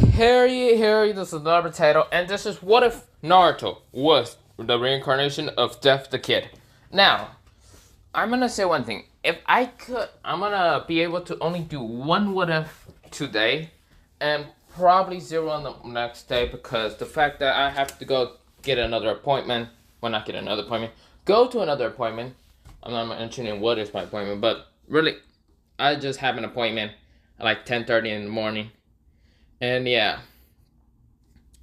Harry, this is another title, and this is what if Naruto was the reincarnation of Death the Kid. Now, I'm gonna say one thing. If I could, I'm gonna be able to only do one what if today, and probably zero on the next day because the fact that I have to go get another appointment, well, not get another appointment, go to another appointment. I'm not mentioning what is my appointment, but really, I just have an appointment at like 10:30 in the morning. And yeah.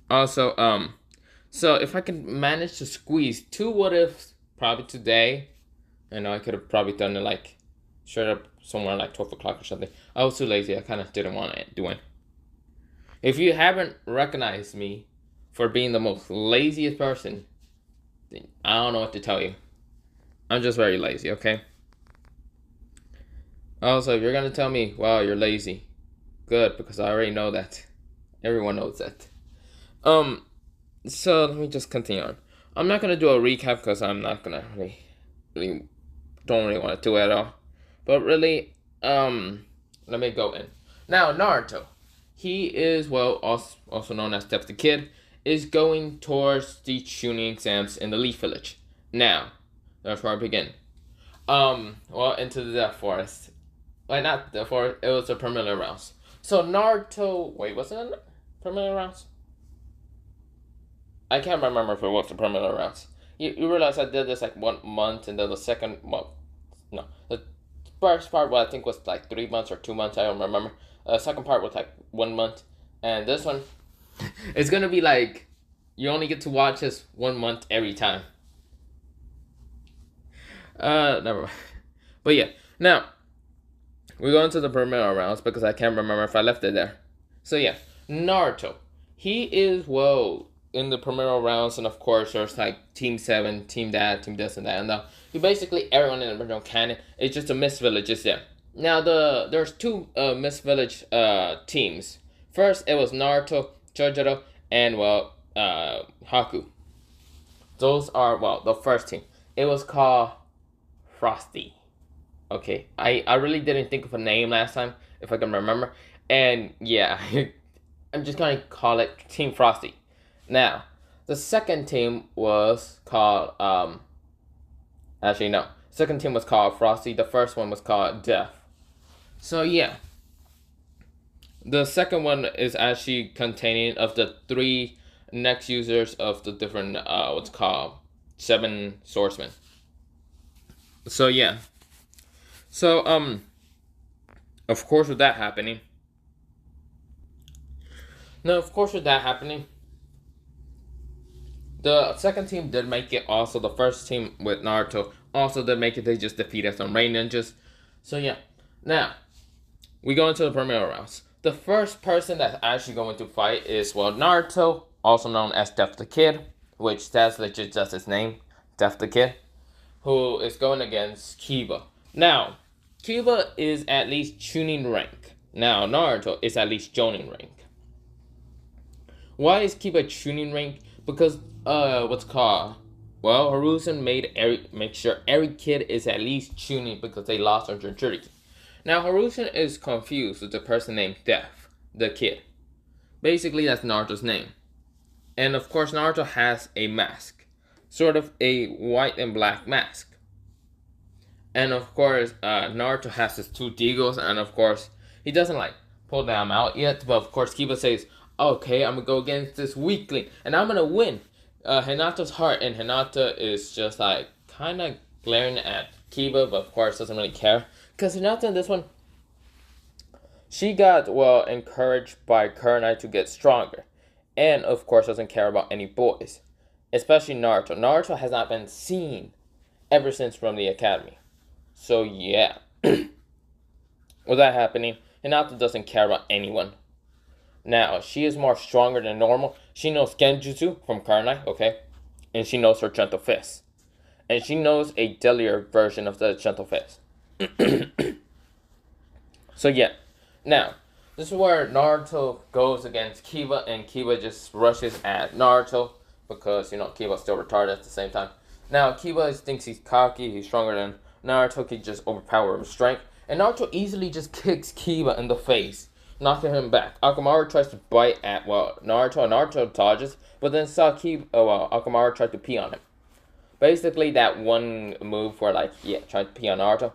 Also, so if I can manage to squeeze two what ifs probably today, I know I could have probably done it like straight up somewhere like 12 o'clock or something. I was too lazy. I kind of didn't want to do it. If you haven't recognized me for being the most laziest person, then I don't know what to tell you. I'm just very lazy, okay? Also, if you're gonna tell me, wow, you're lazy, good, because I already know that. Everyone knows that. So let me just continue on. I'm not gonna do a recap because I'm not gonna really don't really want to do it at all. But really, let me go in. Now, Naruto, he is also known as Death the Kid, is going towards the Chunin exams in the Leaf Village. Now, that's where I begin. Into the Death Forest. Well, not the forest. It was the preliminary rounds. So Naruto, was it a preliminary rounds? I can't remember if it was the preliminary rounds. You realize I did this like 1 month, and then the second month, no, the first part, I think was like 3 months or 2 months. I don't remember. Second part was like 1 month, and this one, it's gonna be like you only get to watch this 1 month every time. Never mind. But yeah, now we go into the preliminary rounds because I can't remember if I left it there. So yeah, Naruto, he is in the preliminary rounds, and of course there's like Team 7, Team that, Team this and that, and you basically everyone in the original canon. It's just a Mist Village is there. Now there's two Mist Village teams. First it was Naruto, Chojiro, and Haku. Those are the first team. It was called Frosty. Okay, I really didn't think of a name last time, if I can remember. And yeah, I'm just gonna call it Team Frosty. Now, the second team was called, actually no. Second team was called Frosty, the first one was called Death. So yeah. The second one is actually containing of the 3 next users of the different, 7 swordsmen. So yeah. So, of course with that happening, the second team did make it. Also, the first team with Naruto also did make it. They just defeated some rain ninjas. So yeah. Now, we go into the preliminary rounds. The first person that's actually going to fight is, Naruto, also known as Death the Kid, which that's legit just his name, Death the Kid, who is going against Kiba. Now, Kiba is at least Chunin rank. Now, Naruto is at least Jonin rank. Why is Kiba Chunin rank? Because, Hiruzen make sure every kid is at least Chunin because they lost on Jinchuriki. Now, Hiruzen is confused with the person named Death, the kid. Basically, that's Naruto's name. And of course, Naruto has a mask. Sort of a white and black mask. And of course, Naruto has his 2 deagles, and of course, he doesn't pull them out yet. But of course, Kiba says, "Okay, I'm gonna go against this weakling, and I'm gonna win." Hinata's heart, and Hinata is just kind of glaring at Kiba, but of course doesn't really care because Hinata in this one, she got encouraged by Kurenai to get stronger, and of course doesn't care about any boys, especially Naruto. Naruto has not been seen ever since from the academy. So yeah, with that happening, Hinata doesn't care about anyone. Now, she is more stronger than normal. She knows Genjutsu from Kurenai, okay? And she knows her Gentle Fist. And she knows a deadlier version of the Gentle Fist. So yeah. Now, this is where Naruto goes against Kiba, and Kiba just rushes at Naruto because, Kiba's still retarded at the same time. Now, Kiba thinks he's cocky, he's stronger than Naruto, can just overpower his strength. And Naruto easily just kicks Kiba in the face knocking him back. Akamaru tries to bite at, Naruto, and Naruto dodges, but then Akamaru tried to pee on him. Basically, that one move where, trying to pee on Naruto.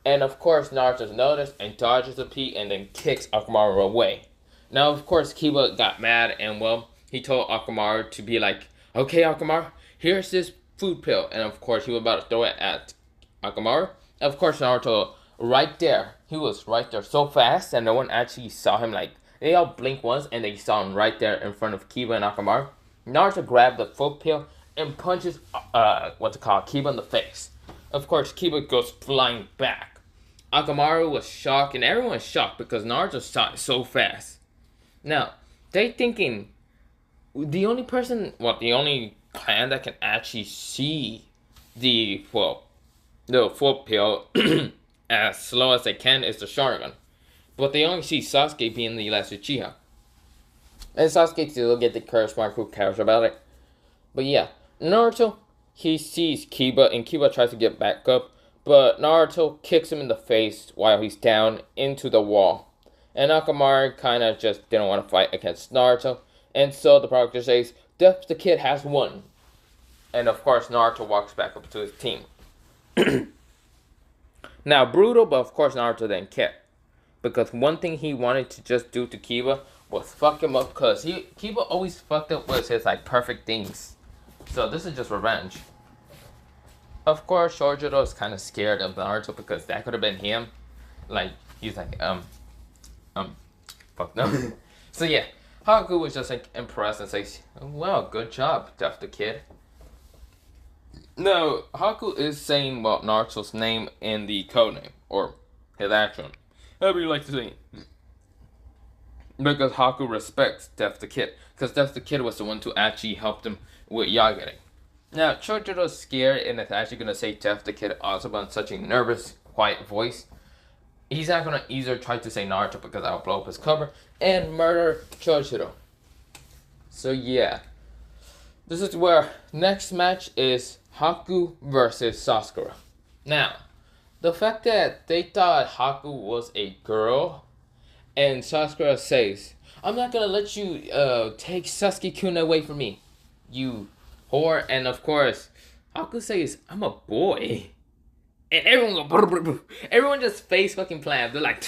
And of course, Naruto noticed and dodges the pee and then kicks Akamaru away. Now, of course, Kiba got mad and, he told Akamaru to be like, okay, Akamaru, here's this food pill. And of course, he was about to throw it at Akamaru. Of course, Naruto, right there, he was right there so fast that no one actually saw him. They all blinked once and they saw him right there in front of Kiba and Akamaru. Naruto grabbed the food pill and punches, Kiba in the face. Of course, Kiba goes flying back. Akamaru was shocked, and everyone was shocked because Naruto saw it so fast. Now, they thinking, the only clan that can actually see the full pill as slow as they can is the Sharingan. But they only see Sasuke being the last Uchiha. And Sasuke still get the curse mark, who cares about it? But yeah, Naruto, he sees Kiba, and Kiba tries to get back up, but Naruto kicks him in the face while he's down into the wall. And Akamaru kind of just didn't want to fight against Naruto, and so the proctor says, Death the Kid has won. And of course, Naruto walks back up to his team. Now, brutal, but of course Naruto didn't care. Because one thing he wanted to just do to Kiba was fuck him up, because Kiba always fucked up with his perfect things. So this is just revenge. Of course, Chojiro is kind of scared of Naruto because that could have been him. He's like, fuck no. So yeah, Haku was just impressed and says, well, good job, Death the Kid. Now, Haku is saying Naruto's name in the codename, or his actual name, however you like to say it. Because Haku respects Death the Kid, because Death the Kid was the one to actually help him with Yagare. Now, Chojiro's scared and is actually going to say Death the Kid also, but in such a nervous, quiet voice. He's not going to either try to say Naruto because that'll blow up his cover, and murder Chojiro. So yeah, this is where next match is Haku versus Sasakura. Now, the fact that they thought Haku was a girl, and Sasakura says, I'm not going to let you take Sasuke-kun away from me, you whore. And of course, Haku says, I'm a boy. And everyone go, everyone just face fucking plans. They're like,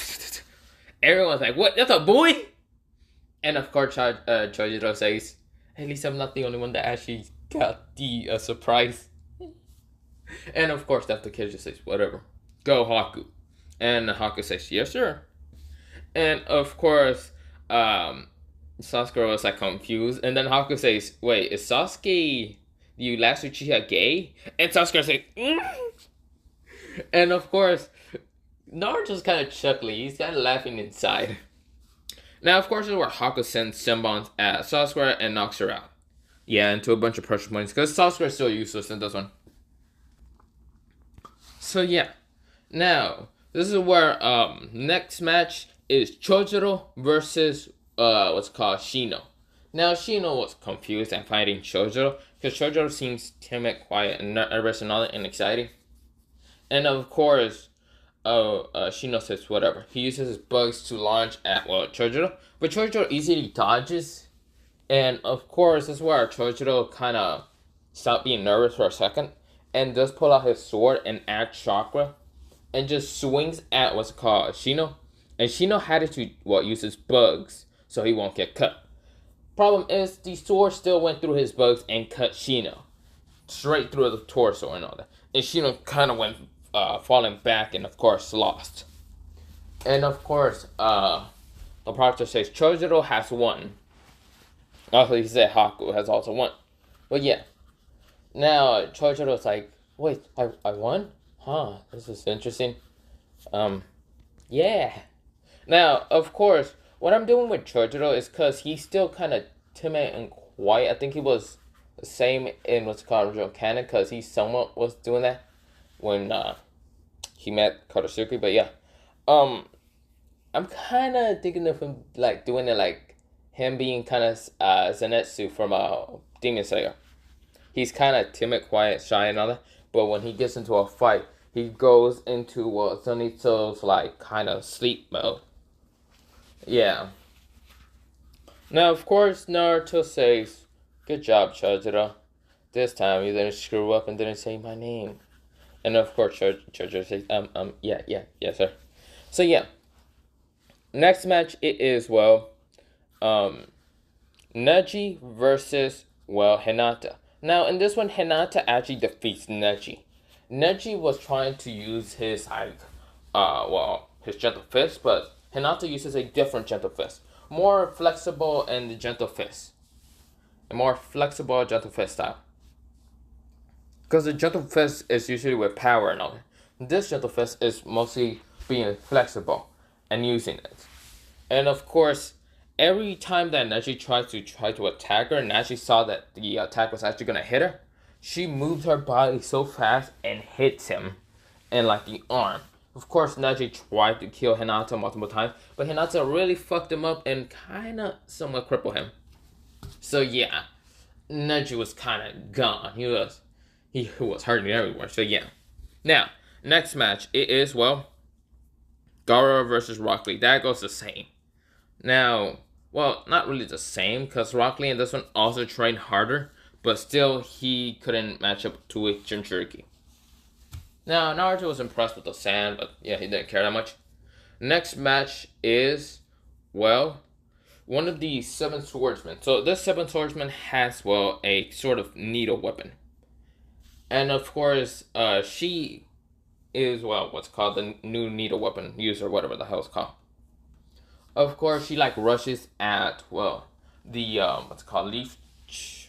everyone's like, what? That's a boy? And of course, Chojiro says, at least I'm not the only one that actually got the surprise. And of course, Death the Kid just says, whatever. Go, Haku. And Haku says, yes, sir. And of course, Sasakura was confused. And then Haku says, wait, is Sasuke the last Uchiha gay? And Sasakura says, And of course, Naruto's kind of chuckling. He's kind of laughing inside. Now, of course, this is where Haku sends Senbon at Sasakura and knocks her out. Yeah, into a bunch of pressure points, because Sasakura is still useless in this one. So yeah, now, this is where next match is Chojiro versus Shino. Now, Shino was confused at fighting Chojiro, because Chojiro seems timid, quiet, and nervous and all that, and exciting. And of course, Shino says whatever. He uses his bugs to launch at Chojiro, but Chojiro easily dodges. And of course, this is where Chojiro kind of stopped being nervous for a second, and does pull out his sword and add chakra, and just swings at Shino. And Shino had to use his bugs so he won't get cut. Problem is, the sword still went through his bugs and cut Shino straight through the torso and all that. And Shino kind of went falling back, and of course lost. And of course, the proctor says Chojiro has won. Also, he said Haku has also won. But yeah, now Chojiro's like, wait, I won? Huh, this is interesting. Yeah. Now, of course, what I'm doing with Chojiro is because he's still kind of timid and quiet. I think he was the same in Real Canon, because he somewhat was doing that when he met Kotosuke. But yeah, I'm kind of thinking of him doing it him being kind of Zenitsu from Demon Slayer. He's kind of timid, quiet, shy, and all that. But when he gets into a fight, he goes into Zenitsu's kind of sleep mode. Yeah. Now, of course, Naruto says, "Good job, Chojiro. This time you didn't screw up and didn't say my name." And of course, Chojiro says, yeah, sir. So yeah, next match it is um, Neji versus Hinata. Now in this one, Hinata actually defeats Neji. Neji was trying to use his his gentle fist, but Hinata uses a different gentle fist, more flexible and the gentle fist, a more flexible gentle fist style. Because the gentle fist is usually with power and all that. This gentle fist is mostly being flexible and using it. And of course, every time that Neji tried to attack her, and Neji saw that the attack was actually gonna hit her, she moved her body so fast and hits him in like the arm. Of course, Neji tried to kill Hinata multiple times, but Hinata really fucked him up and kinda somewhat crippled him. So yeah, Neji was kinda gone. He was hurting everywhere. So yeah. Now, next match, it is Gaara versus Rock Lee. That goes the same. Now, not really the same, because Rock Lee in this one also trained harder, but still he couldn't match up to a Jinchuriki. Now, Naruto was impressed with the sand, but yeah, he didn't care that much. Next match is, one of the 7 swordsmen. So this 7 swordsman has, a sort of needle weapon. And of course, she is, what's called the new needle weapon user, whatever the hell it's called. Of course, she rushes at, the, what's called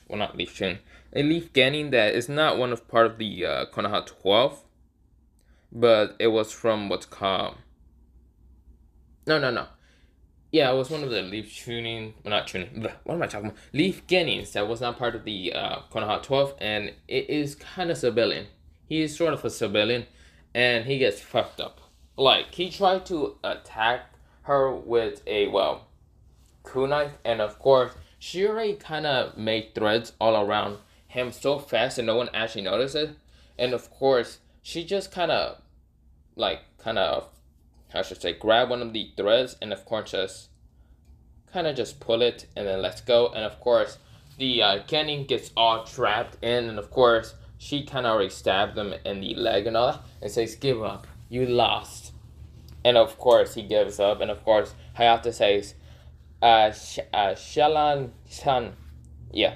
not leaf chain. A leaf Genin that is not one of part of the Konoha 12. But it was from what's called... No. Yeah, it was one of the leaf tuning... Well, not tuning. What am I talking about? Leaf Genins that was not part of the Konoha 12. And it is kind of civilian. He is sort of a civilian. And he gets fucked up. He tried to attack her with a, kunai. And of course, she already kind of made threads all around him so fast and no one actually noticed it. And of course, she just kind of, I should say, grab one of the threads and of course just pull it and then let's go. And of course, the Genin gets all trapped in, and of course, she kind of already stabbed him in the leg and all that and says, "Give up, you lost." And of course, he gives up, and of course, Hayata says, Shalan-san. Yeah,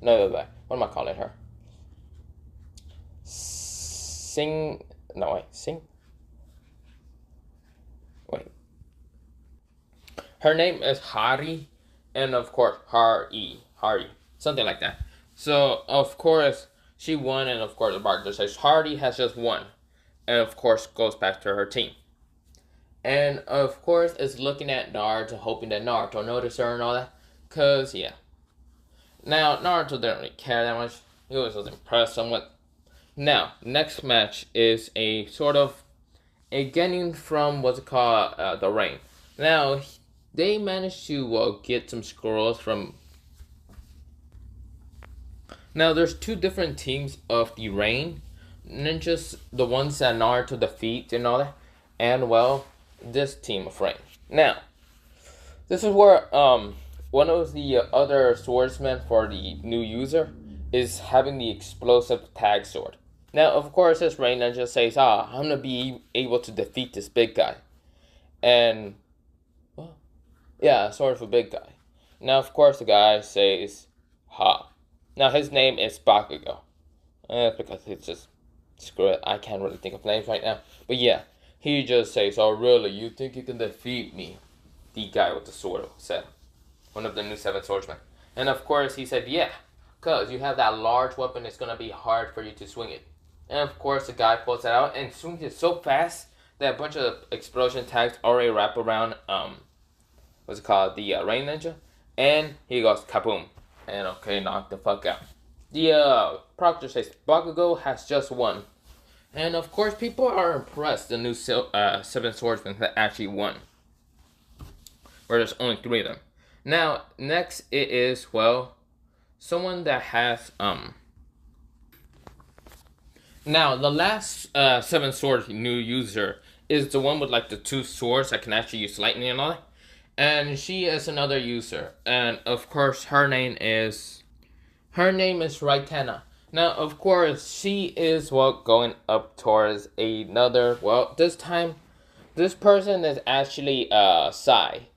no, what am I calling her? Sing. Her name is Hari, and of course, Hari, something like that. So, of course, she won, and of course, the bark just says, Hari has just won. And of course, goes back to her team. And of course, is looking at Naruto, hoping that Naruto notices her and all that. Because, yeah. Now, Naruto didn't really care that much. He was impressed somewhat. Now, next match is a sort of a Genin from what's called the Rain. Now, they managed to get some scrolls from... Now, there's 2 different teams of the Rain. Ninjas, the ones that Naruto defeats and all that. And, this team of Rain. Now, this is where one of the other swordsmen for the new user is having the explosive tag sword. Now, of course, this Rain Ninja says, I'm going to be able to defeat this big guy. And, sort of a big guy. Now, of course, the guy says, ha. Now, his name is Bakugo. Because it's just, screw it, I can't really think of names right now. But yeah, he just says, oh, really, you think you can defeat me? The guy with the sword said. One of the new 7 swordsmen. And, of course, he said, yeah. Because you have that large weapon, it's going to be hard for you to swing it. And of course, the guy pulls it out and swings it so fast that a bunch of explosion tags already wrap around, what's it called, the Rain Ninja. And he goes, kaboom. And okay, knock the fuck out. The proctor says, Bakugo has just won. And of course, people are impressed, the new 7 swordsmen that actually won. Where there's only 3 of them. Now, next it is, someone that has, Now, the last 7 sword new user is the one with the 2 swords that can actually use lightning and all that. And she is another user, and of course her name is Raitana. Now, of course, she is going up towards another. Well, this time, this person is actually Sai.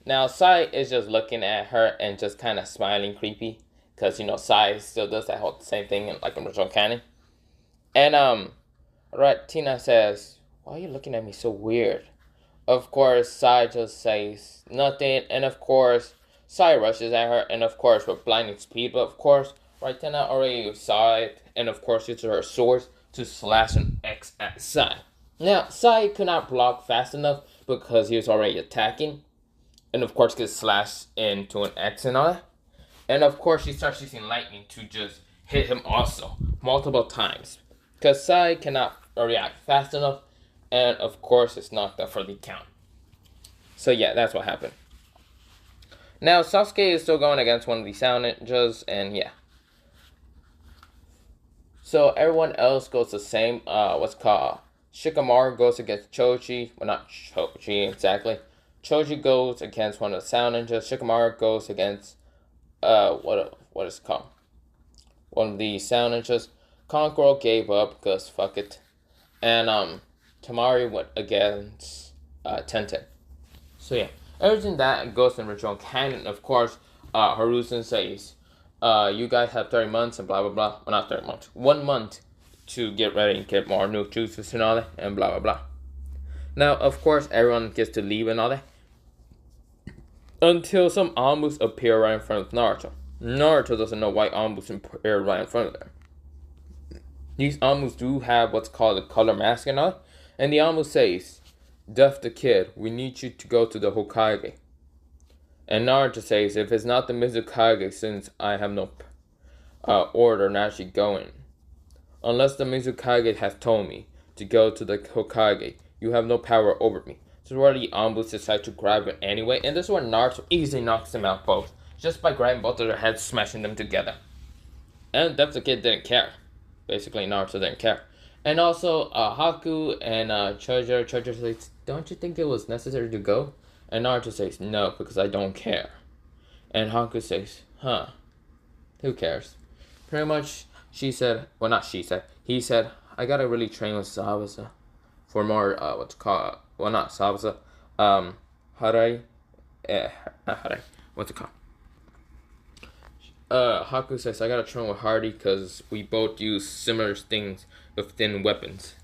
Now, Sai is just looking at her and just kind of smiling creepy, because Sai still does that whole same thing like in original canon. And Ratina says, "Why are you looking at me so weird?" Of course, Sai just says nothing, and of course, Sai rushes at her, and of course, with blinding speed, but of course, Raitana already saw it, and of course, uses her sword to slash an X at Sai. Now, Sai could not block fast enough because he was already attacking, and of course, gets slashed into an X and all that. And of course, she starts using lightning to just hit him also, multiple times, because Sai cannot react fast enough, and of course it's knocked out for the count. So yeah, that's what happened. Now Sasuke is still going against one of the sound ninjas, and yeah. So everyone else goes the same. What's called Shikamaru goes against Choji. Well, not Choji exactly. Choji goes against one of the sound ninjas. Shikamaru goes against what is it called? One of the sound ninjas. Kankuro gave up because fuck it, and Tamari went against Tenten. So yeah, everything that goes in original canon. Of course, Harusen says, you guys have 30 months and blah blah blah. Well, not 30 months, 1 month to get ready and get more new juices and all that, and blah blah blah. Now, of course, everyone gets to leave and all that, until some Amus appear right in front of Naruto. Naruto doesn't know why Amus appear right in front of them. These Amus do have what's called a color mask and all, and the Amu says, "Death the kid, we need you to go to the Hokage." And Naruto says, "If it's not the Mizukage, since I have no order in actually going. Unless the Mizukage has told me to go to the Hokage, you have no power over me." This is where the Ambus decide to grab it anyway, and this is where Naruto easily knocks them out both, just by grabbing both of their heads, smashing them together. And Death the kid didn't care. Basically, Naruto didn't care. And also, Haku and Chojiro says, "Don't you think it was necessary to go?" And Naruto says, "No, because I don't care." And Haku says, "Huh, who cares?" Pretty much, he said, he said, "I gotta really train with Zabuza for more, what's called, well, not Zabuza, Harai, not Harai, what's it called? Haku says, "I gotta train with Hardy because we both use similar things with thin weapons."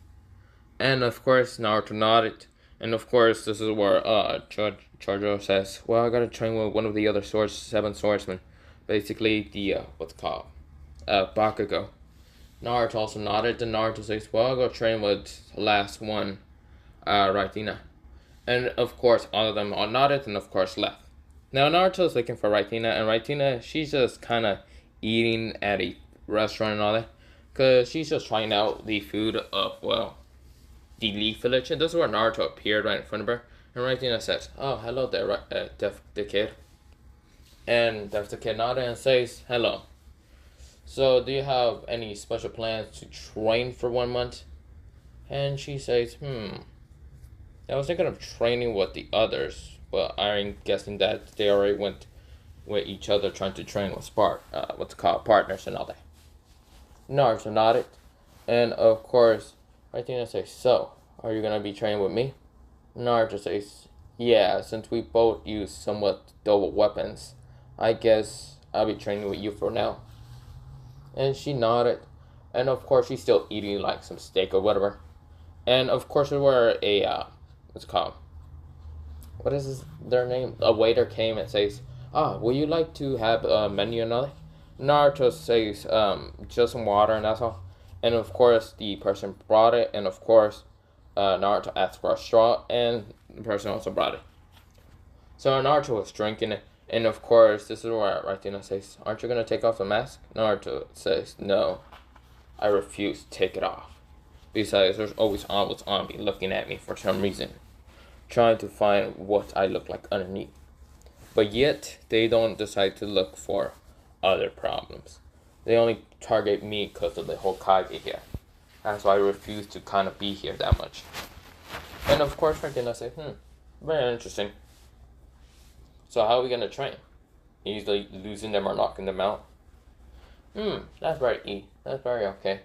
And of course, Naruto nodded. And of course, this is where Chojiro says, "Well, I gotta train with one of the other seven swordsmen." Basically, the, what's called, Bakugo. Naruto also nodded. And Naruto says, "Well, I'll go train with the last one, Raitina." And of course, all of them all nodded and of course left. Now, Naruto's looking for Raitina, and Raitina, she's just kind of eating at a restaurant and all that, because she's just trying out the food of, well, the Leaf Village, and this is where Naruto appeared right in front of her, and Raitina says, "Oh, hello there, Death the Kid." And Death the Kid nodded and says, "Hello. So, do you have any special plans to train for 1 month?" And she says, I was thinking of training with the others, but I'm guessing that they already went with each other trying to train with what's called partners and all that. Naruto nodded, and of course, Raitina says, "So, are you gonna be training with me?" Naruto says, "Yeah, since we both use somewhat double weapons, I guess I'll be training with you for now." And she nodded, and of course, she's still eating like some steak or whatever. And of course, there were what's it called? What is their name? A waiter came and says, "Would you like to have a menu and all that?" Naruto says, "Just some water and that's all." And of course, the person brought it, and of course, Naruto asked for a straw, and the person also brought it. So Naruto was drinking it, and of course, this is where Raitina says, "Aren't you going to take off the mask?" Naruto says, "No, I refuse to take it off. Besides, there's always on me looking at me for some reason, trying to find what I look like underneath. But yet, they don't decide to look for other problems. They only target me because of the Hokage here. That's why I refuse to kind of be here that much." And of course, Raitina said, very interesting. So how are we gonna train? Easily losing them or knocking them out? That's very okay.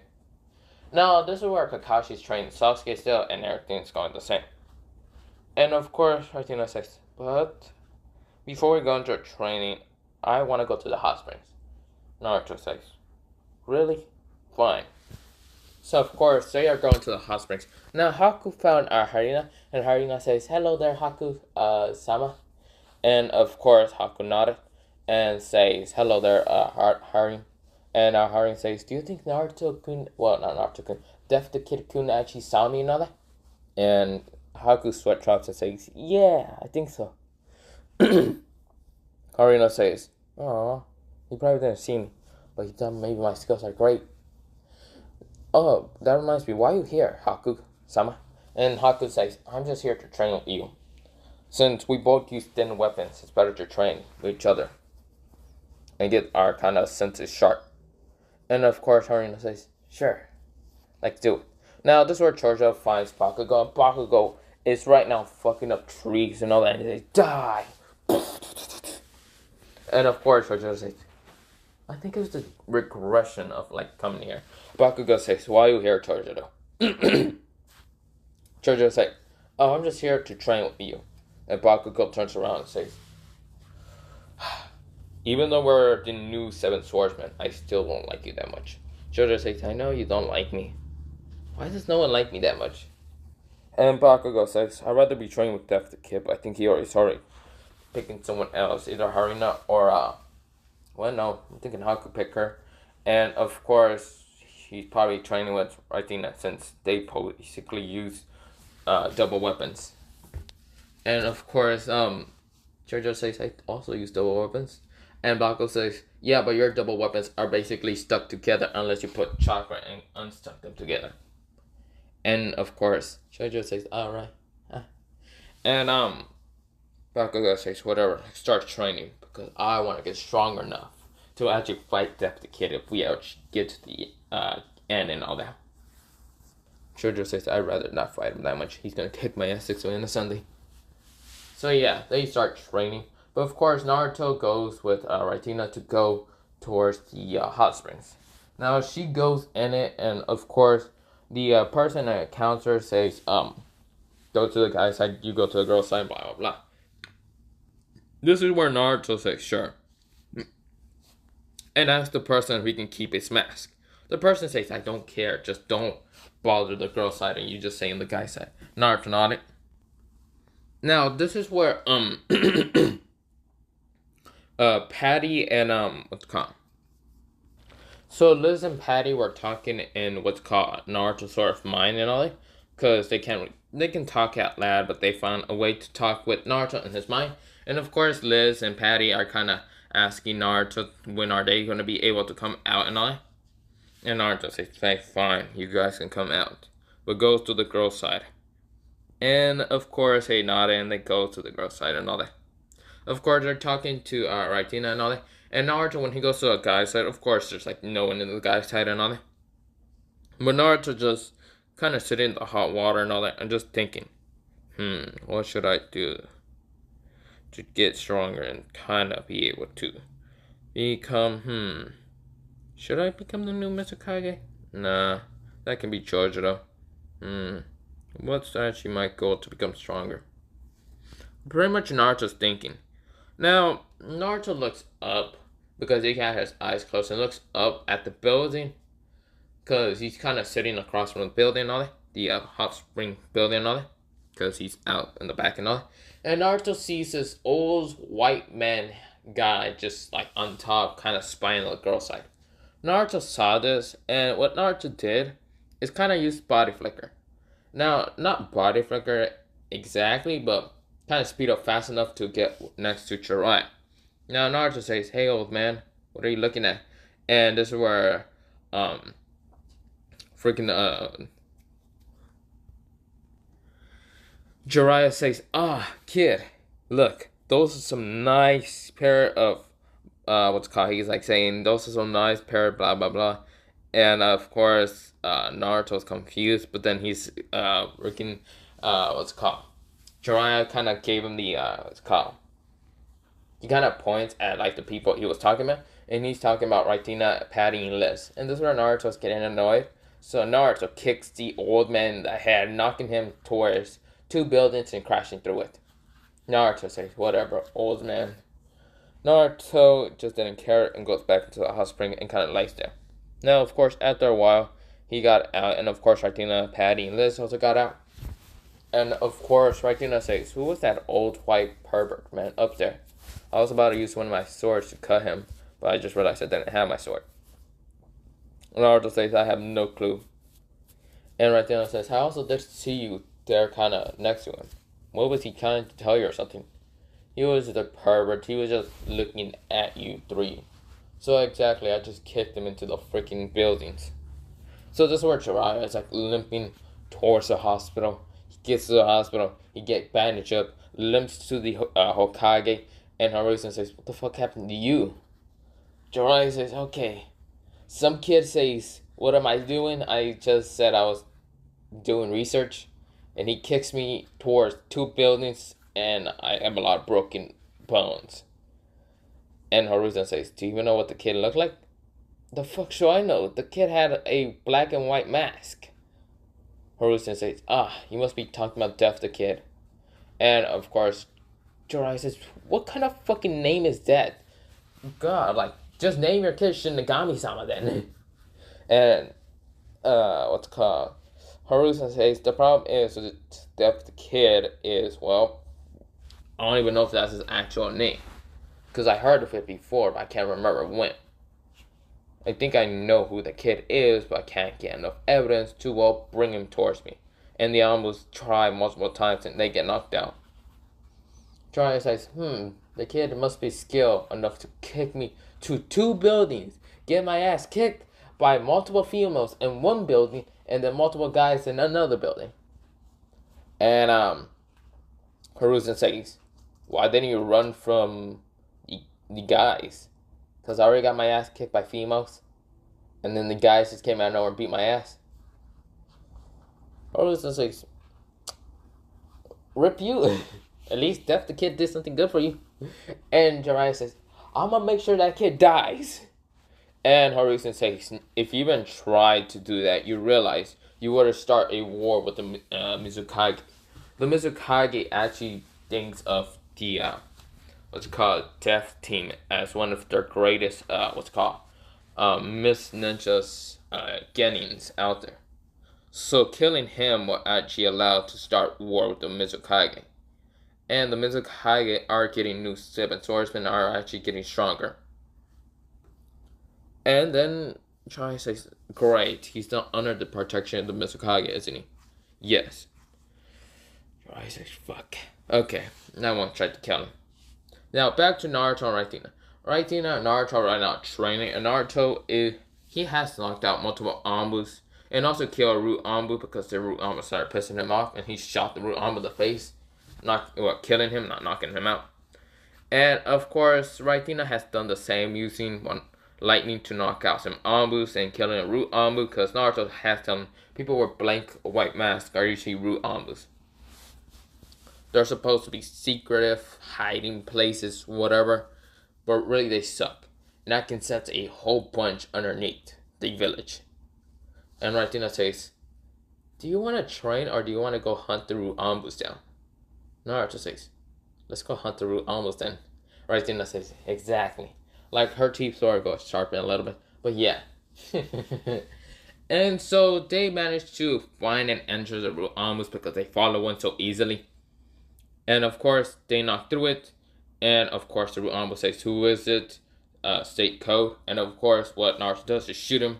Now, this is where Kakashi's training Sasuke still, and everything's going the same. And of course, Martina says, but before we go into training, I want to go to the hot springs. Naruto says, really? Fine. So of course, they are going to the hot springs. Now, Haku found Harina, and Harina says, hello there, Haku, sama. And of course, Haku nodded and says, hello there, Harin. And Harin says, do you think Naruto-kun, well, not Naruto-kun, Def the Kid-kun actually saw me and all that? And Haku sweat drops and says, yeah, I think so. Harina says, oh, he probably didn't see me, but he thought maybe my skills are great. Oh, that reminds me, why are you here, Haku-sama? And Haku says, I'm just here to train with you. Since we both use thin weapons, it's better to train with each other and get our kind of senses sharp. And of course, Harina says, sure, let's do it. Now, this is where Chojiro finds Bakugo, and Bakugo is right now fucking up trees and all that, and he says, die! And of course, Chojiro says, I think it's the regression of, like, coming here. Bakugo says, why are you here, Chojiro? Chojiro says, oh, I'm just here to train with you. And Bakugo turns around and says, even though we're the new 7 swordsmen, I still won't like you that much. Chojiro says, I know you don't like me. Why does no one like me that much? And Bakugo says, I'd rather be trained with Def the Kid, but I think he already picking someone else, either Harina or, well, no, I'm thinking Haku pick her. And of course, he's probably training with Raitina since they basically use double weapons. And of course, Chojiro says, I also use double weapons. And Bakugo says, yeah, but your double weapons are basically stuck together unless you put chakra and unstuck them together. And of course, Chojiro says, alright. And Bakugo says, whatever, start training because I want to get strong enough to actually fight Def the Kid if we ever get to the end and all that. Chojiro says, I'd rather not fight him that much. He's going to kick my ass 6 on a Sunday. So yeah, they start training. But of course, Naruto goes with Raitina to go towards the hot springs. Now, she goes in it, and of course, the person that counts her says, go to the guy's side, you go to the girl's side, blah, blah, blah. This is where Naruto says, sure. And asks the person if he can keep his mask. The person says, I don't care, just don't bother the girl's side, and you just say in the guy's side. Naruto nodded. Now, this is where, Patty and, what's it called? So Liz and Patty were talking in what's called Naruto sort of mind and all that. Because they can talk out loud, but they found a way to talk with Naruto in his mind. And of course, Liz and Patty are kind of asking Naruto when are they going to be able to come out and all that. And Naruto says, hey, fine, you guys can come out. But goes to the girl's side. And of course, they nod and they go to the girl's side and all that. Of course, they're talking to Raitina and all that. And Naruto, when he goes to a guy's side, of course, there's like no one in the guy's side and all that. But Naruto just kind of sitting in the hot water and all that and just thinking, what should I do to get stronger and kind of be able to become, should I become the new Mr. Hokage? Nah, that can be Chojiro. What's actually my goal to become stronger? Pretty much Naruto's thinking. Now, Naruto looks up because he had his eyes closed and looks up at the building because he's kind of sitting across from the building and all that, the hot spring building and all that, because he's out in the back and all that. And Naruto sees this old white man guy just like on top, kind of spying on the girl's side. Naruto saw this, and what Naruto did is kind of use body flicker. Now, not body flicker exactly, but kind of speed up fast enough to get next to Jiraiya. Now Naruto says, hey old man, what are you looking at? And this is where Jiraiya says, kid, look, those are some nice pair of what's it called? He's like saying those are some nice pair of blah blah blah. And of course Naruto's confused, but then he's what's it called? Jiraiya kind of gave him the what's it called? he kind of points at like the people he was talking about, and he's talking about Raitina, Patty, and Liz. And this is where Naruto's getting annoyed. So Naruto kicks the old man in the head, knocking him towards 2 buildings and crashing through it. Naruto says, "Whatever, old man." Naruto just didn't care and goes back into the hot spring and kind of lays there. Now, of course, after a while, he got out, and of course, Raitina, Patty, and Liz also got out. And of course, Raitina says, "Who was that old white pervert, man, up there?" I was about to use one of my swords to cut him, but I just realized I didn't have my sword. Naruto says, "I have no clue." And Raitina says, "I also did see you there kind of next to him. What was he trying to tell you or something?" "He was the pervert. He was just looking at you three." "So exactly, I just kicked him into the freaking buildings." So this is where Jiraiya is like limping towards the hospital. He gets to the hospital, he gets bandaged up, limps to the Hokage, and Harusen says, "What the fuck happened to you?" Jiraiya says, "Okay." Some kid says, "What am I doing?" "I just said I was doing research." And he kicks me towards 2 buildings, and I have a lot of broken bones. And Harusen says, "Do you even know what the kid looked like?" "The fuck should I know? The kid had a black and white mask." Harusen says, "You must be talking about Death the Kid." And of course, Jiraiya says, "What kind of fucking name is that? God, like, just name your kid Shinigami-sama then." And, what's it called? Harusen says, "The problem is with Death the Kid is, well, I don't even know if that's his actual name. Because I heard of it before, but I can't remember when. I think I know who the kid is, but I can't get enough evidence to, well, bring him towards me." And they almost try multiple times and they get knocked down. Jiraiya says, "The kid must be skilled enough to kick me to 2 buildings, get my ass kicked by multiple females in 1 building, and then multiple guys in another building." And Harusen says, "Why didn't you run from the guys? Because I already got my ass kicked by females, and then the guys just came out of nowhere and beat my ass." Harusen says, "Rip you." At least Death the Kid did something good for you. And Jiraiya says, "I'm gonna make sure that kid dies." And Harusen says, "If you even tried to do that, you realize you were to start a war with the Mizukage." The Mizukage actually thinks of the what's called Death Team as one of their greatest Miss Ninja's gennings out there. So killing him will actually allow to start war with the Mizukage. And the Mizukage are getting new swordsmen are actually getting stronger. And then Jiraiya says, "Great, he's not under the protection of the Mizukage, isn't he?" "Yes." Jiraiya says, "Fuck. Okay, now I won't try to kill him." Now back to Naruto and Raitina. Raitina and Naruto are right now training, and he has knocked out multiple Ambus and also killed Root Ambu because the Root Ambu started pissing him off, and he shot the Root Ambu in the face, killing him, not knocking him out. And of course, Raitina has done the same, using one lightning to knock out some Ambus and killing a Root Ambu, because Naruto has them. People with blank white masks are usually Root Ambus. They're supposed to be secretive, hiding places, whatever, but really they suck. And I can sense a whole bunch underneath the village. And Raitina says, "Do you want to train or do you want to go hunt the Root Ambus down?" Naruto says, "Let's go hunt the Root Ambus then." Raitina says, "Exactly." Like her teeth sort of go sharpen a little bit, but yeah. And so they managed to find and enter the Root Ambus because they follow one so easily. And of course, they knock through it. And of course, the Root Ambu says, "Who is it?" State code. And of course, what Naruto does is shoot him.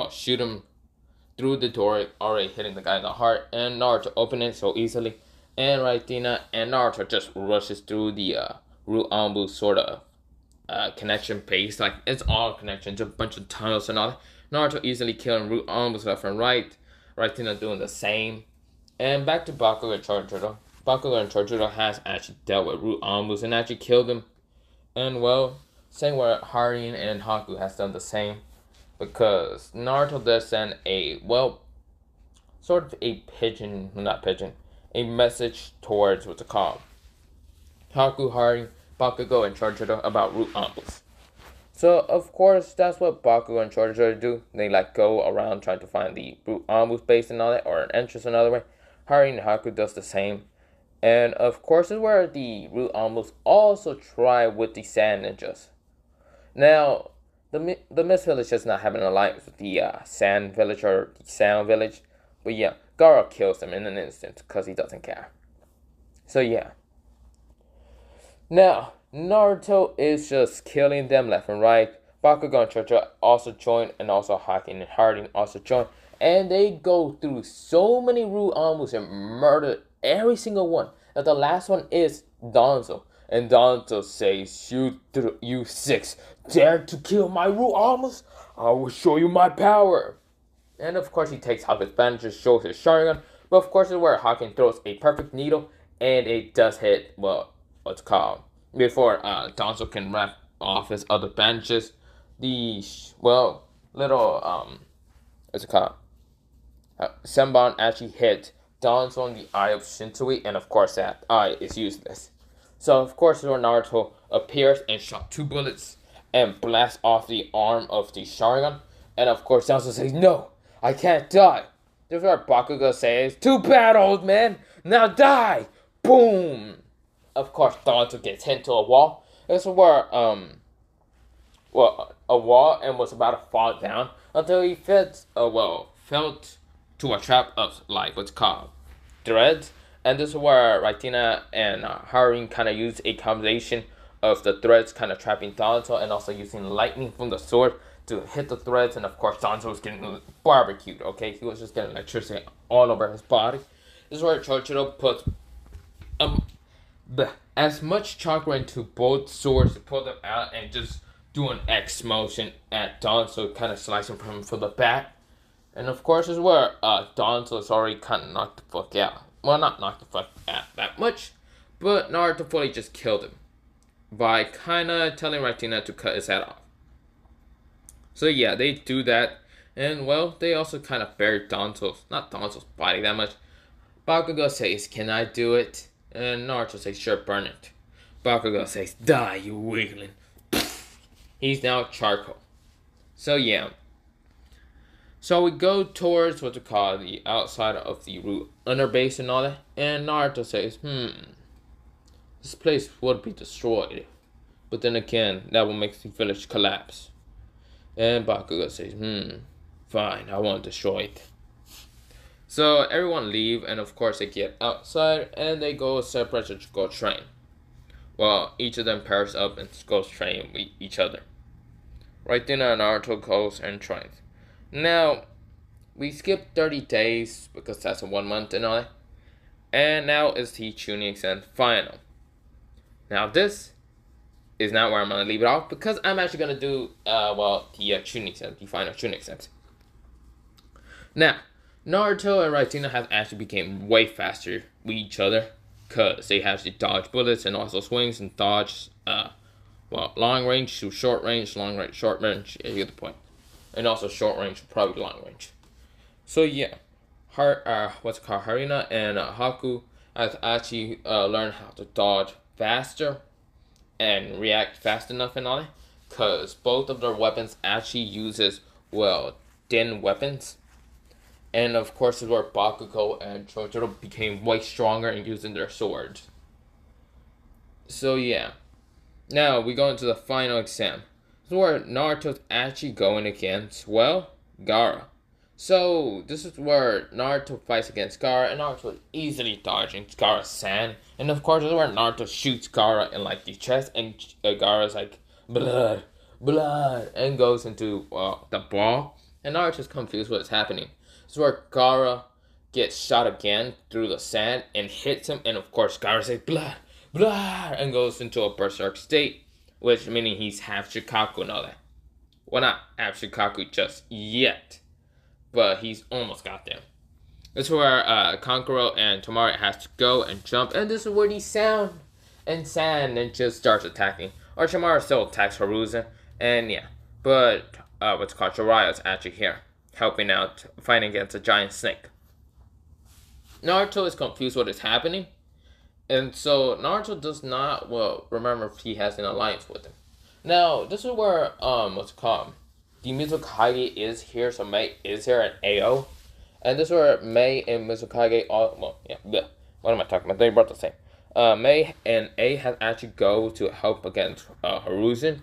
Shoot him through the door, already hitting the guy in the heart. And Naruto opened it so easily. And Raitina and Naruto just rushes through the Root Ambu sort of connection base. Like, it's all connections, a bunch of tunnels and all that. Naruto easily killing Root Ambus left and right. Raitina doing the same. And back to Bakugo and Chojiro. Bakugo and Chojiro has actually dealt with Root Ambus and actually killed them. And well, same where Harin and Haku has done the same. Because Naruto does send a message towards what's it called. Haku, Harin, Bakugo and Chojiro about root ambus. So of course that's what Bakugo and Chojiro do. They like go around trying to find the root ambus base and all that, or an entrance another way. Hari and Haku does the same. And of course is where the root ambus also try with the sand ninjas. Now the Mist Village does not have an alliance with the Sand Village or the Sound Village. But yeah, Gaara kills them in an instant because he doesn't care. So yeah. Now, Naruto is just killing them left and right. Bakugo and Chojiro also join, and also Haki and Harding also join. And they go through so many root ambus and murder every single one. Now the last one is Danzo. And Danzo says, you six dare to kill my root ambus? I will show you my power. And of course he takes Haku's bandages, shows his Sharingan. But of course it's where Haku throws a perfect needle. And it does hit, well, what's called. Before Danzo can wrap off his other bandages. The, well, little, what's it called? Senbon actually hit Danzo on the eye of Shintui. And of course that eye is useless. So of course Naruto appears and shot 2 bullets and blasts off the arm of the Sharingan. And of course Danzo says, no, I can't die. This is where Bakugo says, too bad, old man, now die. Boom. Of course Danzo gets hit to a wall. This is where a wall and was about to fall down until he fell to a trap of like what's called threads. And this is where Raitina and Harin kind of use a combination of the threads kind of trapping Danzo and also using lightning from the sword to hit the threads. And of course Danzo was getting barbecued, okay? He was just getting electricity all over his body. This is where Chojiro puts as much chakra into both swords to pull them out and just do an X motion at Danzo, kind of slicing him from the back. And of course is where Danzo is already kind of knocked the fuck out. Well, not knocked the fuck out that much, but Naruto fully just killed him by kind of telling Raitina to cut his head off. So yeah, they do that, and well, they also kind of buried not Danzo's body that much. Bakugo says, can I do it? And Naruto says, sure, burn it. Bakugo says, die, you weakling. He's now charcoal. So yeah. So we go towards what to call the outside of the root under base and all that. And Naruto says, this place would be destroyed. But then again, that will make the village collapse. And Bakugo says, fine, I won't destroy it. So everyone leave, and of course they get outside, and they go separate to go train. Well, each of them pairs up and goes train with each other. Right then, Naruto goes and trains. Now, we skipped 30 days because that's a 1 month and all that. And now is the Chunin exam final. Now this is not where I'm going to leave it off because I'm actually going to do, the Chunin exam, the final Chunin exams. Now, Naruto and Raitina have actually become way faster with each other because they have to dodge bullets and also swings and dodge, long range to short range, long range, short range, yeah, you get the point. And also short range, probably long range. So yeah, Harina and Haku have actually learned how to dodge faster and react fast enough and all that. Because both of their weapons actually uses, thin weapons. And of course, is where Bakugo and Chojiro became way stronger in using their swords. So yeah. Now we go into the final exam. This is where Naruto's actually going against, Gaara. So this is where Naruto fights against Gaara, and Naruto is easily dodging Gaara's sand. And of course, this is where Naruto shoots Gaara in like the chest, and Gaara's like, blood, blood, and goes into the ball. And Naruto's confused what's happening. This is where Gaara gets shot again through the sand and hits him, and of course Gaara says blood, blood, and goes into a berserk state. Which meaning he's half Shikaku and all that. Well, not half Shikaku just yet. But he's almost got there. This is where Kankuro and Tomari has to go and jump. And this is where the sand just starts attacking. Or Tomari still attacks Haruzen. And yeah. But what's called Jiraiya is actually here. Helping out, fighting against a giant snake. Naruto is confused what is happening. And so Naruto does not remember if he has an alliance with him. Now this is where what's it called? The Mizukage is here, so Mei is here at AO. And this is where Mei and Mizukage all bleh. What am I talking about? They're both the same. Mei and A have actually go to help against Hiruzen.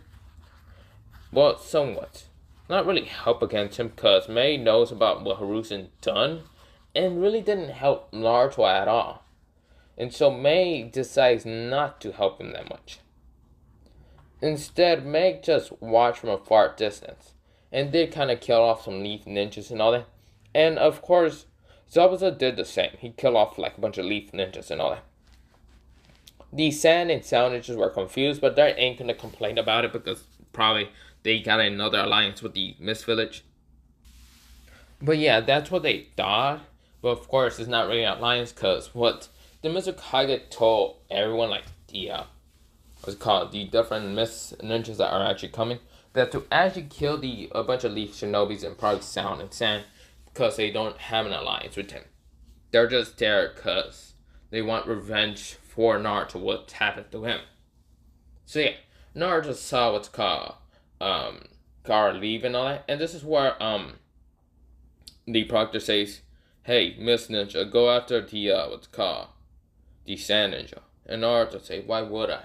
Well, somewhat. Not really help against him because Mei knows about what Hiruzen done and really didn't help Naruto at all. And so Mei decides not to help him that much. Instead, Mei just watched from a far distance and did kind of kill off some leaf ninjas and all that. And of course, Zabuza did the same. He killed off like a bunch of leaf ninjas and all that. The sand and sound ninjas were confused, but they ain't gonna complain about it because probably they got another alliance with the Mist Village. But yeah, that's what they thought. But of course, it's not really an alliance because what the Mizukage told everyone, like the what's it called, the different Mist ninjas that are actually coming, that to actually kill a bunch of leaf shinobis and probably sound and sand because they don't have an alliance with him. They're just there because they want revenge for Naruto what happened to him. So yeah, Naruto saw what's called Gara leave and all that, and this is where the proctor says, "Hey, Miss Ninja, go after the what's called the Sand Ninja." And Naruto say, "Why would I?"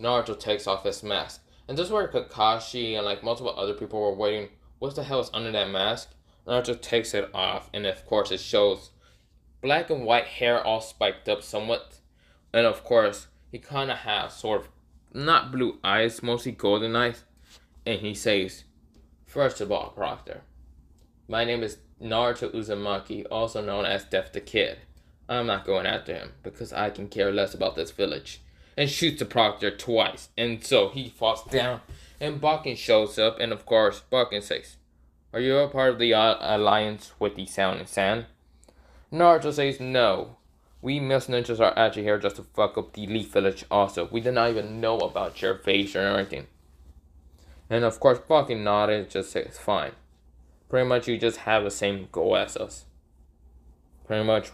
Naruto takes off his mask, and this is where Kakashi and like multiple other people were waiting. What the hell is under that mask? Naruto takes it off, and of course it shows black and white hair all spiked up somewhat. And of course, he kind of has sort of not blue eyes, mostly golden eyes. And he says, "First of all, Proctor, my name is Naruto Uzumaki, also known as Death the Kid. I'm not going after him because I can care less about this village." And shoots the Proctor twice. And so he falls down. And Bakken shows up. And of course, Bakken says, "Are you a part of the alliance with the Sound and Sand?" Naruto says, "No. We Mist Ninjas are actually here just to fuck up the Leaf Village also. We did not even know about your invasion or anything." And of course, Bakken nodded, just says, "Fine. Pretty much you just have the same goal as us. Pretty much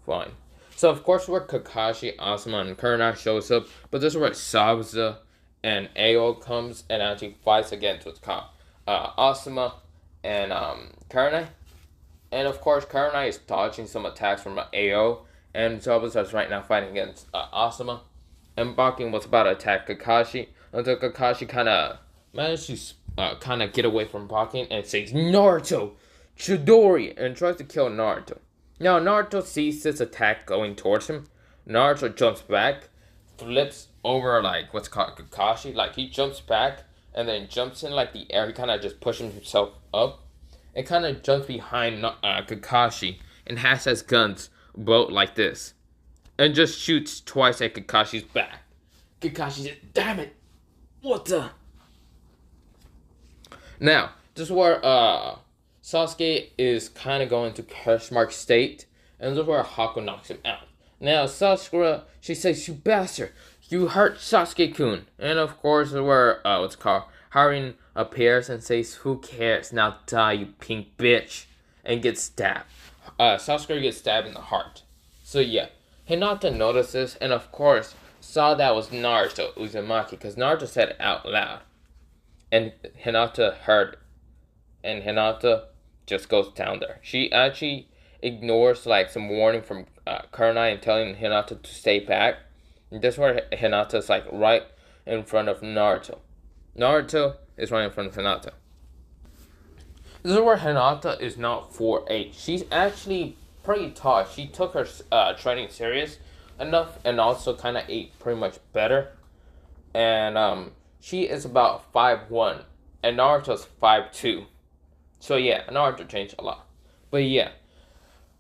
fine." So of course where Kakashi, Asuma, and Kurenai shows up, but this is where Zabuza and Ao comes and actually fights against what's called Asuma and Kurenai. And of course Kurenai is dodging some attacks from Ao, and Zabuza is right now fighting against Asuma. And Bakken was about to attack Kakashi until Kakashi kind of managed to kind of get away from Bakken and says, "Naruto, Chidori," and tries to kill Naruto. Now Naruto sees this attack going towards him. Naruto jumps back, flips over like what's called Kakashi, like he jumps back and then jumps in like the air. He kind of just pushes himself up and kind of jumps behind Kakashi and has his guns both like this and just shoots twice at Kakashi's back. Kakashi said, "Damn it, what the?" Now this is where Sasuke is kind of going to question mark state, and this is where Haku knocks him out. Now Sakura, she says, "You bastard, you hurt Sasuke-kun." And of course, this is where what's it called, Harin appears and says, "Who cares? Now die, you pink bitch," and gets stabbed. Sasuke gets stabbed in the heart. So yeah, Hinata notices, and of course saw that was Naruto Uzumaki because Naruto said it out loud, and Hinata heard, and Hinata just goes down there. She actually ignores like some warning from Kurenai and telling Hinata to stay back. And this is where Hinata's like right in front of Naruto. Naruto is right in front of Hinata. This is where Hinata is not 4'8". She's actually pretty tall. She took her training serious enough and also kind of ate pretty much better. And she is about 5'1", and Naruto's 5'2". So yeah, Naruto changed a lot. But yeah,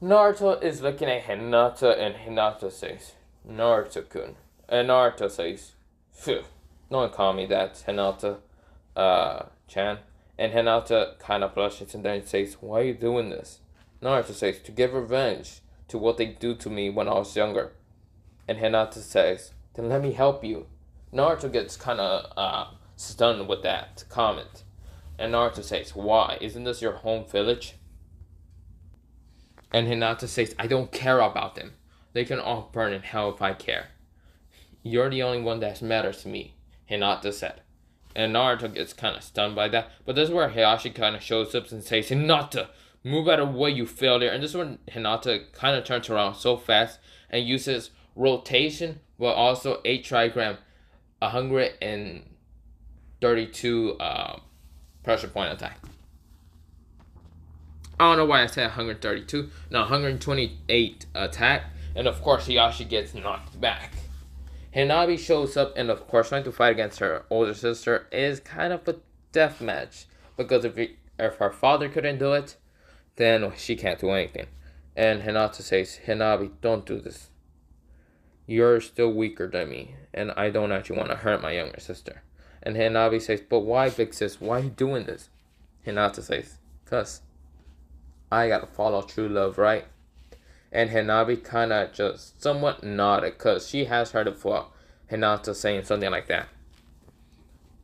Naruto is looking at Hinata, and Hinata says, "Naruto-kun." And Naruto says, "Phew, don't call me that, Hinata, Chan." And Hinata kind of blushes and then says, "Why are you doing this?" Naruto says, "To give revenge to what they do to me when I was younger." And Hinata says, "Then let me help you." Naruto gets kind of stunned with that comment. And Naruto says, "Why? Isn't this your home village?" And Hinata says, "I don't care about them. They can all burn in hell if I care. You're the only one that matters to me, Hinata said. And Naruto gets kind of stunned by that. But this is where Hayashi kind of shows up and says, Hinata, move out of the way, you failure. And this is when Hinata kind of turns around so fast and uses rotation, but also 8 trigram, 132 pressure point attack. I don't know why I said 132. No, 128 attack. And of course, Hayashi gets knocked back. Hanabi shows up and of course trying to fight against her older sister is kind of a death match. Because if her father couldn't do it, then she can't do anything. And Hinata says, Hanabi, don't do this. You're still weaker than me, and I don't actually want to hurt my younger sister. And Hanabi says, but why, big sis? Why are you doing this? Hinata says, cause I gotta follow true love, right? And Hanabi kind of just somewhat nodded, cause she has heard it before, Hinata saying something like that.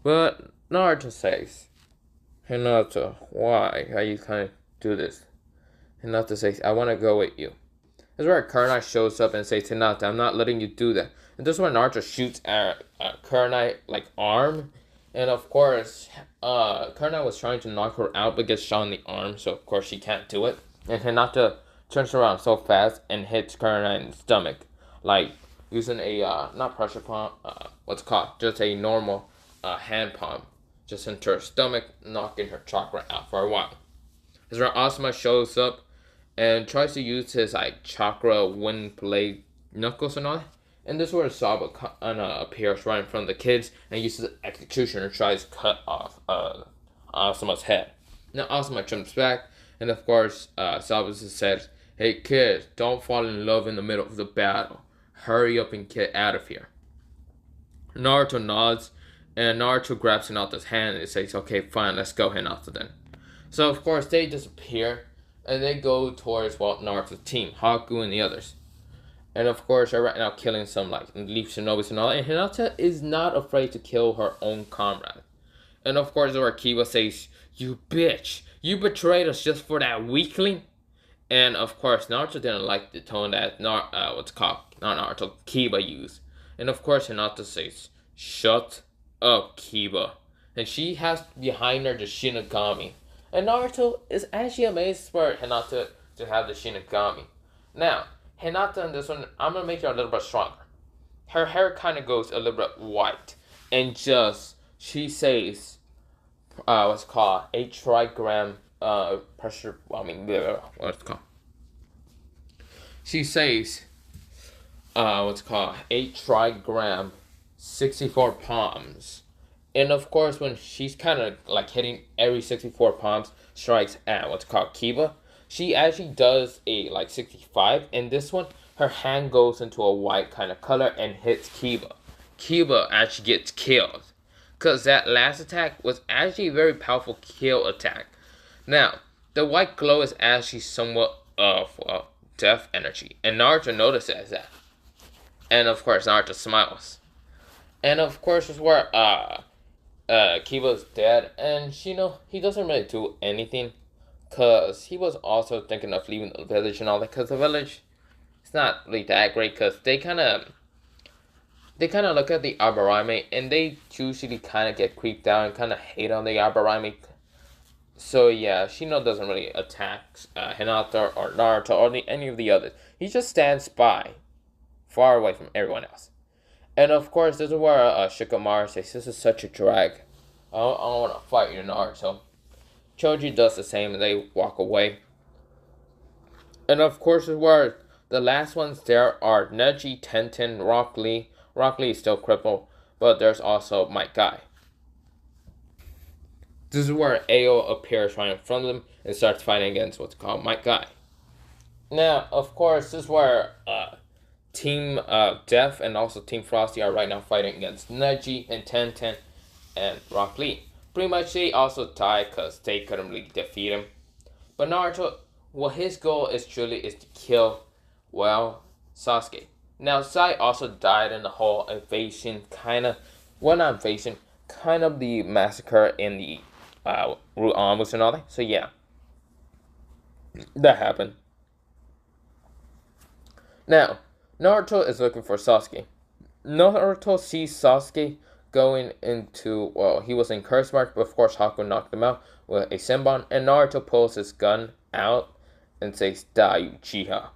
But Naruto says, Hinata, why are you kind of do this? Hinata says, I want to go with you. This is where Kurenai shows up and says, Hinata, I'm not letting you do that. And this is where Naruto shoots at Kurenai, like, arm. And of course, Kurenai was trying to knock her out, but gets shot in the arm. So of course she can't do it. And Hinata turns around so fast and hits Kurenai in the stomach. Like, using a, not pressure palm, what's it called? Just a normal hand palm. Just into her stomach, knocking her chakra out for a while. This is where Asuma shows up and tries to use his like chakra wind blade knuckles and all that. And this is where Saba appears right in front of the kids and uses the executioner and tries to cut off Asuma's head. Now Asuma jumps back and of course Saba says, hey kids, don't fall in love in the middle of the battle. Hurry up and get out of here. Naruto nods and Naruto grabs Hinata's hand and says, okay fine, let's go Hinata then. So of course they disappear and they go towards Naruto's team, Haku and the others. And of course they're right now killing some like Leaf Shinobis and all. And Hinata is not afraid to kill her own comrade. And of course where Kiba says, you bitch, you betrayed us just for that weakling. And of course Naruto didn't like the tone that Kiba used. And of course Hinata says, shut up Kiba. And she has behind her the Shinigami. And Naruto is actually amazed for Hinata to have the Shinigami. Now, Hinata in this one, I'm going to make her a little bit stronger. Her hair kind of goes a little bit white. And just, she says, what's it called? 8 trigram pressure, what's it called? She says, 8 trigram, 64 palms. And of course, when she's kind of like hitting every 64 palms strikes at what's called Kiba, she actually does a like 65. And this one, her hand goes into a white kind of color and hits Kiba. Kiba actually gets killed. Because that last attack was actually a very powerful kill attack. Now, the white glow is actually somewhat of death energy. And Naruto notices that. And of course, Naruto smiles. And of course, this is where Kiba's dead, and he doesn't really do anything, cause he was also thinking of leaving the village and all that, cause the village, it's not really that great, cause they kind of look at the Aburame, and they usually kind of get creeped out and kind of hate on the Aburame. So yeah, Shino doesn't really attack Hinata or Naruto or any of the others. He just stands by, far away from everyone else. And of course, this is where Shikamaru says, this is such a drag. I don't want to fight you, Naruto. Choji does the same and they walk away. And of course, this is where the last ones there are Neji, Tenten, Rock Lee. Rock Lee is still crippled, but there's also Might Guy. This is where Ao appears right in front of them and starts fighting against what's called Might Guy. Now, of course, this is where Team Death and also Team Frosty are right now fighting against Neji and Tenten and Rock Lee. Pretty much they also died because they couldn't really defeat him. But Naruto, his goal is to kill, Sasuke. Now, Sai also died in the whole invasion, not invasion, kind of the massacre in the Root Almost and all that. So yeah, that happened. Now, Naruto is looking for Sasuke. Naruto sees Sasuke going into, well, he was in curse mark, but of course Haku knocked him out with a Senbon, and Naruto pulls his gun out and says, "Die, Uchiha."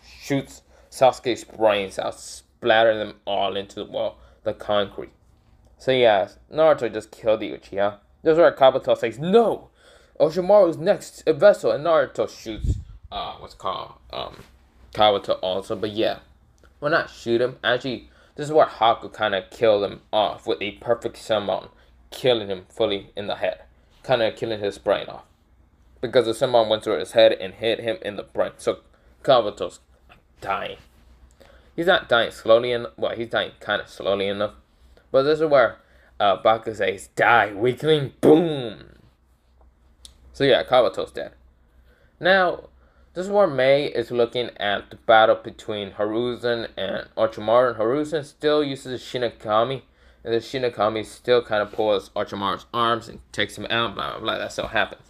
Shoots Sasuke's brains out, splatter them all into, well, the concrete. So yeah, Naruto just killed the Uchiha. This is where Kabuto says, "No! Orochimaru's next vessel," and Naruto shoots, Kabuto also, but yeah. Well, not shoot him, actually, this is where Haku kind of killed him off with a perfect summon, killing him fully in the head. Kind of killing his brain off. Because the summon went through his head and hit him in the brain. So Kabuto's dying. He's not dying slowly enough. Well, he's dying kind of slowly enough. But this is where Baku says, "Die, weakling." Boom. So yeah, Kabuto's dead. Now, this is where Mei is looking at the battle between Hiruzen and Orochimaru. And Hiruzen still uses the Shinigami. And the Shinigami still kind of pulls Orochimaru's arms and takes him out. Blah, blah, blah. That still happens.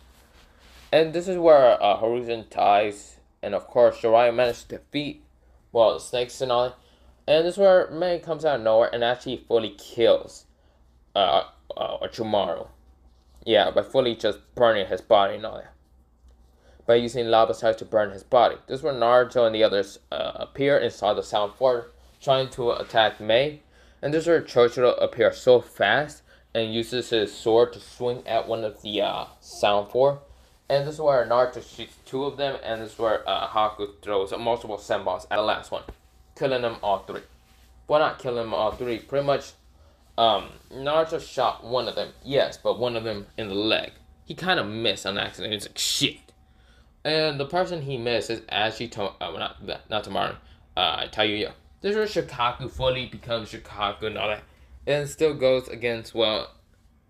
And this is where Hiruzen dies. And of course, Jiraiya managed to defeat, well, the snakes and all that. And this is where Mei comes out of nowhere and actually fully kills Orochimaru. Yeah, by fully just burning his body and all that. By using lava sides to burn his body. This is where Naruto and the others appear inside the Sound Forest, trying to attack Mei. And this is where Chojiro appears so fast and uses his sword to swing at one of the Sound Forest. And this is where Naruto shoots two of them, and this is where Haku throws multiple senbons at the last one, killing them all three. Well, not killing them all three, pretty much. Naruto shot one of them, yes, but one of them in the leg. He kind of missed on accident. He's like, shit. And the person he missed is actually not Tamaru, Tayuya. This is where Shikaku fully becomes Shikaku and all that. And still goes against, well,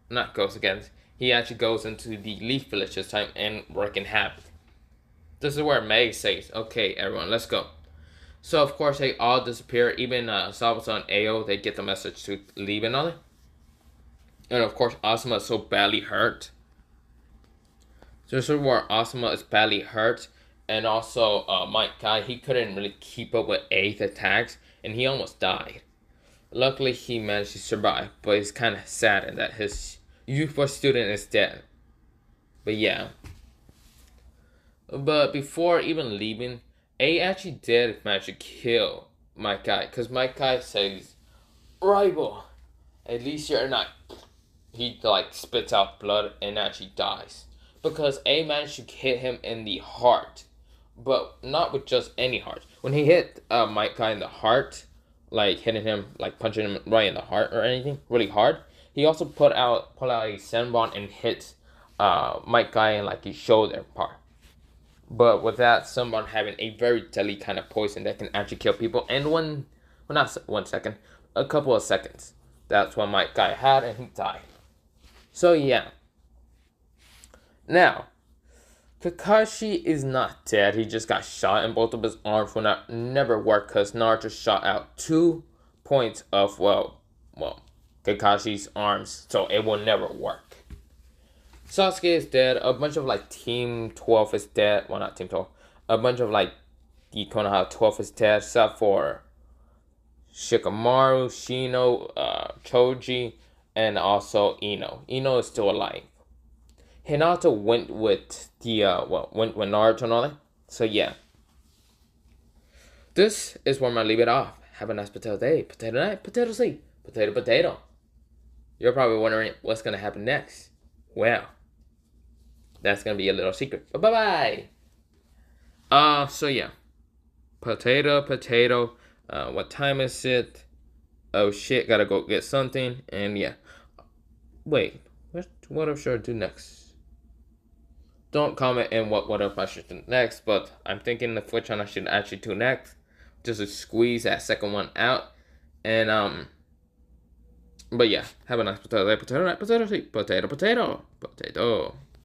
not goes against. He actually goes into the Leaf Village this time and wreaking havoc. This is where Mei says, "Okay, everyone, let's go." So, of course, they all disappear. Even Sabuto and Ao, they get the message to leave and all that. And, of course, Asuma is so badly hurt. So this is where Asuma is badly hurt. And also, Mike Guy, he couldn't really keep up with 8th attacks. And he almost died. Luckily, he managed to survive. But it's kind of sad that his youthful student is dead. But yeah. But before even leaving, A actually did manage to kill Mike Guy. Because Mike Guy says, "Rival, at least you're not." He like spits out blood and actually dies. Because A managed to hit him in the heart. But not with just any heart. When he hit Mike Guy in the heart, like hitting him, like punching him right in the heart or anything, really hard, he also pull out a Senbon and hit Mike Guy in like his shoulder part. But with that Senbon having a very deadly kind of poison that can actually kill people in a couple of seconds. That's what Mike Guy had, and he died. So yeah. Now, Kakashi is not dead. He just got shot, and both of his arms will never work because Naruto shot out 2 points of Kakashi's arms, so it will never work. Sasuke is dead. A bunch of like Team 12 is dead. Well, not Team 12. A bunch of like the Konoha 12 is dead, except for Shikamaru, Shino, Choji, and also Ino. Ino is still alive. Hinata went with the went with Naruto and all that. So yeah. This is where I'm gonna leave it off. Have a nice potato day, potato night, potato sleep, potato potato. You're probably wondering what's gonna happen next. Well, that's gonna be a little secret. But bye bye. So yeah. Potato, potato. What time is it? Oh shit, gotta go get something. And yeah. Wait, what should I do next? Don't comment in what if I should do next, but I'm thinking of which one I should actually do next. Just to squeeze that second one out. And but yeah, have a nice potato, potato, potato, potato, potato.